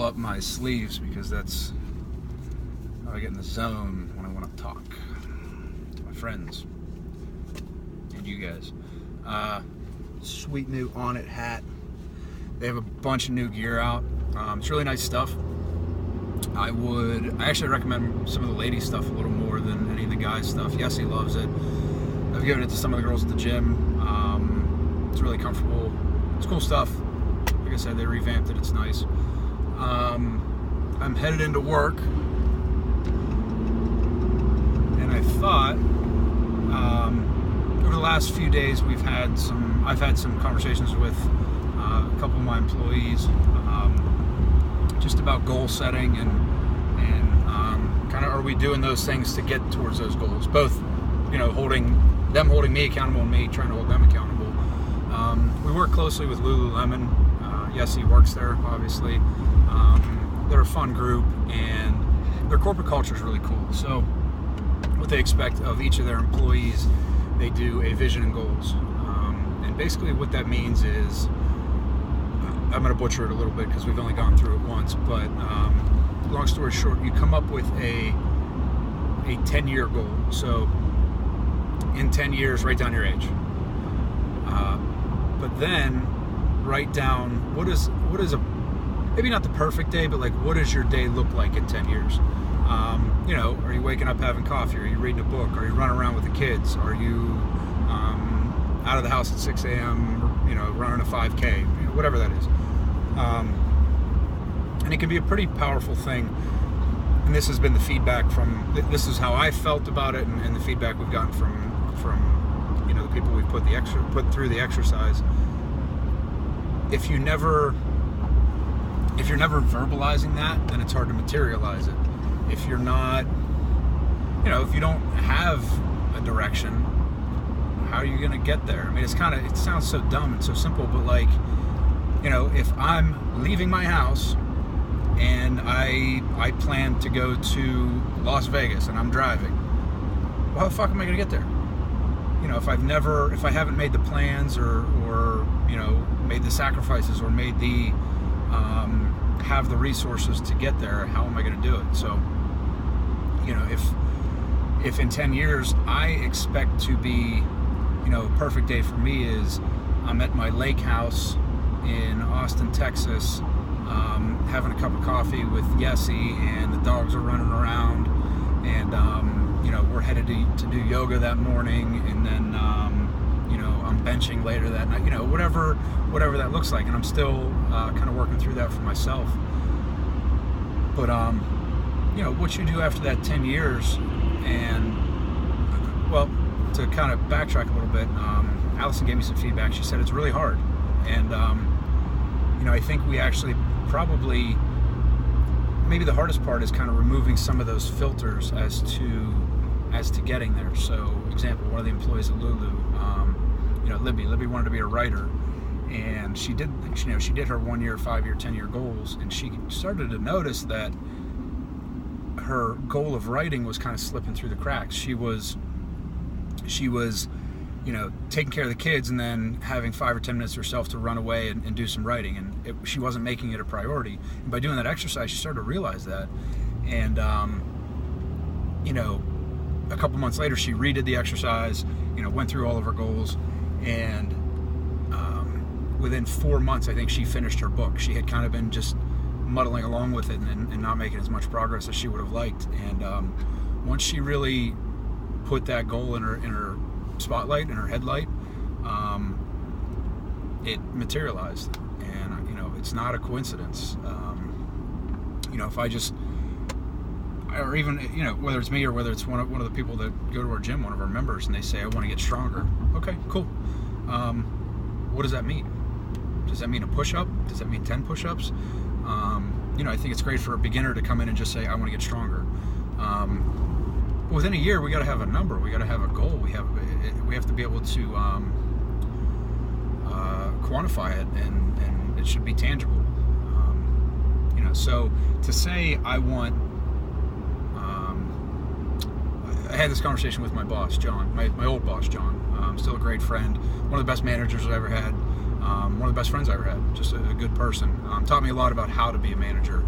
roll up my sleeves because that's how I get in the zone when I want to talk to my friends and you guys. Sweet new Onnit hat. They have a bunch of new gear out. It's really nice stuff. I actually recommend some of the lady stuff a little more than any of the guys stuff. Yessie loves it. I've given it to some of the girls at the gym. It's really comfortable. It's cool stuff. Like I said, they revamped it. It's nice. I'm headed into work, and I thought over the last few days I've had some conversations with a couple of my employees just about goal setting and kind of, are we doing those things to get towards those goals? Both, holding me accountable and me trying to hold them accountable. We work closely with Lululemon. Yessie works there, obviously. They're a fun group, and their corporate culture is really cool. So what they expect of each of their employees, they do a vision and goals. And basically what that means is, I'm going to butcher it a little bit because we've only gone through it once, but long story short, you come up with a 10-year goal. So in 10 years, write down your age. But then write down what is maybe not the perfect day, but like, what does your day look like in 10 years? Are you waking up having coffee? Are you reading a book? Are you running around with the kids? Are you out of the house at 6 a.m., running a 5K, whatever that is. And it can be a pretty powerful thing. And this has been the feedback this is how I felt about it, and the feedback we've gotten from the people we've put through the exercise. If you're never verbalizing that, then it's hard to materialize it. If you're not, if you don't have a direction, how are you going to get there? I mean, it sounds so dumb and so simple, but like, if I'm leaving my house and I plan to go to Las Vegas and I'm driving, how the fuck am I going to get there? If I haven't made the plans or made the sacrifices or made the have the resources to get there, how am I going to do it? So, if in 10 years I expect to be, a perfect day for me is I'm at my lake house in Austin, Texas, having a cup of coffee with Yessie, and the dogs are running around, and we're headed to do yoga that morning, and then I'm benching later that night, whatever that looks like, and I'm still kind of working through that for myself. But what you do after that 10 years, and to kind of backtrack a little bit, Allison gave me some feedback. She said it's really hard, and I think we actually probably, maybe the hardest part is kind of removing some of those filters as to getting there. So, example, one of the employees at Lulu, Libby wanted to be a writer, and she did her 1 year, 5 year, 10 year goals, and she started to notice that her goal of writing was kind of slipping through the cracks. She was taking care of the kids and then having 5 or 10 minutes herself to run away and do some writing, and she wasn't making it a priority. And by doing that exercise, she started to realize that. And a couple months later, she redid the exercise, went through all of her goals, and within 4 months, I think she finished her book. She had kind of been just muddling along with it and not making as much progress as she would have liked. And once she really put that goal in her spotlight, in her headlight, it materialized. And it's not a coincidence. If I just, or even whether it's me or whether it's one of the people that go to our gym, one of our members, and they say, I want to get stronger. Okay, cool. What does that mean? Does that mean a push-up? Does that mean 10 push-ups? I think it's great for a beginner to come in and just say, I want to get stronger. Within a year, we got to have a number. We got to have a goal. We have to be able to quantify it, and it should be tangible. So to say I want, I had this conversation with my boss, John, my old boss, John. Still a great friend, one of the best managers I've ever had. One of the best friends I ever had. Just a good person. Taught me a lot about how to be a manager,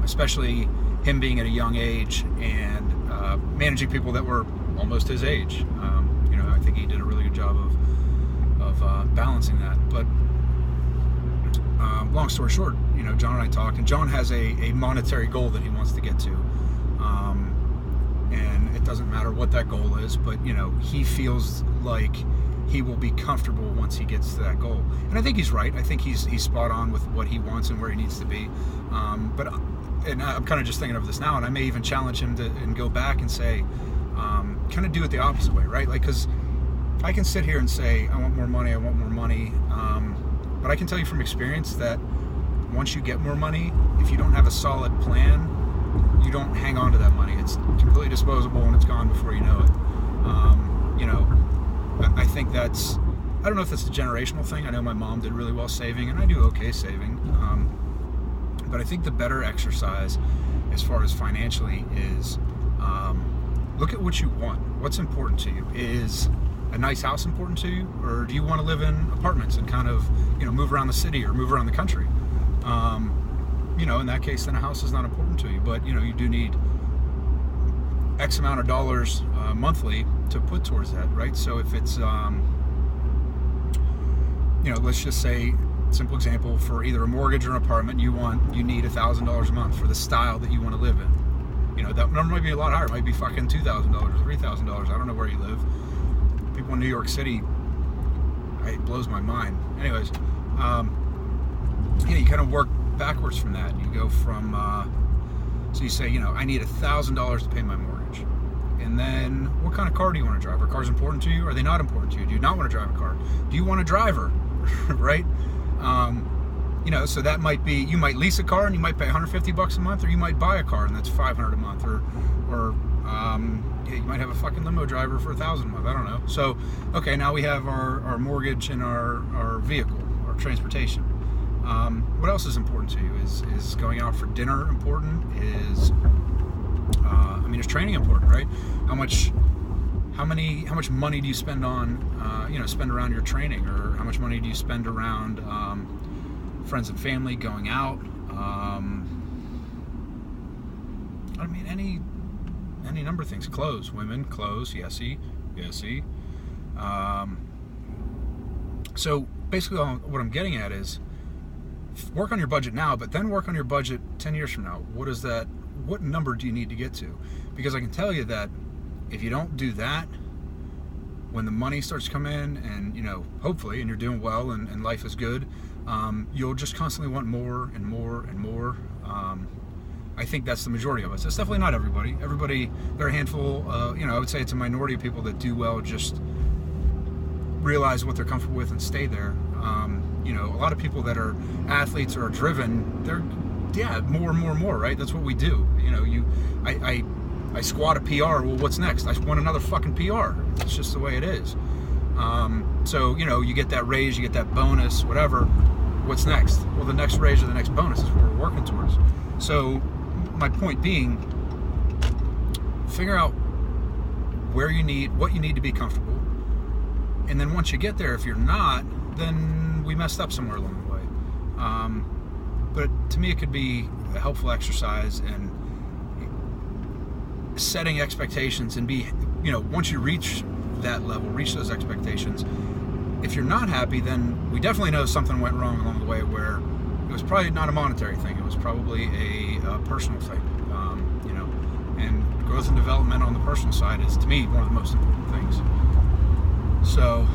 especially him being at a young age and managing people that were almost his age. I think he did a really good job of balancing that. But long story short, John and I talked, and John has a monetary goal that he wants to get to. And it doesn't matter what that goal is, but he feels like he will be comfortable once he gets to that goal. And I think he's right. I think he's spot on with what he wants and where he needs to be. But I'm kind of just thinking of this now, and I may even challenge him and go back and say, kind of do it the opposite way, right? Like, because I can sit here and say, I want more money, but I can tell you from experience that once you get more money, if you don't have a solid plan, you don't hang on to that money. It's completely disposable and it's gone before you know it. I think that's, I don't know if that's a generational thing. I know my mom did really well saving, and I do okay saving. But I think the better exercise as far as financially is look at what you want. What's important to you? Is a nice house important to you? Or do you want to live in apartments and kind of, move around the city or move around the country? In that case, then a house is not important to you. But, you do need X amount of dollars monthly to put towards that, right? So if it's, let's just say, simple example, for either a mortgage or an apartment, you need $1,000 a month for the style that you want to live in. That number might be a lot higher. It might be fucking $2,000 or $3,000. I don't know where you live. People in New York City, it blows my mind. Anyways, you kind of work backwards from that. You go from, so you say, I need $1,000 to pay my mortgage. And then what kind of car do you want to drive? Are cars important to you? Are they not important to you? Do you not want to drive a car? Do you want a driver? Right? So that might be, you might lease a car and you might pay $150 a month, or you might buy a car and that's $500 a month, or you might have a fucking limo driver for $1,000 a month. I don't know. So, okay, now we have our mortgage and our vehicle, our transportation. What else is important to you? Is going out for dinner important? Is training important, right? How much money do you spend on, spend around your training, or how much money do you spend around friends and family, going out? Any number of things. Clothes, women, clothes, yesy. So basically what I'm getting at is work on your budget now, but then work on your budget 10 years from now. What number do you need to get to? Because I can tell you that if you don't do that, when the money starts to come in and, hopefully, and you're doing well and life is good, you'll just constantly want more and more and more. I think that's the majority of us. That's definitely not everybody. Everybody, there are a handful, I would say it's a minority of people that do well, just realize what they're comfortable with and stay there. A lot of people that are athletes or are driven, they're, more and more and more, right? That's what we do. I squat a PR. Well, what's next? I want another fucking PR. It's just the way it is. So, you get that raise, you get that bonus, whatever. What's next? Well, the next raise or the next bonus is what we're working towards. So, my point being, figure out what you need to be comfortable. And then once you get there, if you're not, then we messed up somewhere along the way. But to me, it could be a helpful exercise in setting expectations and once you reach that level, reach those expectations, if you're not happy, then we definitely know something went wrong along the way, where it was probably not a monetary thing. It was probably a personal thing. And growth and development on the personal side is, to me, one of the most important things. So,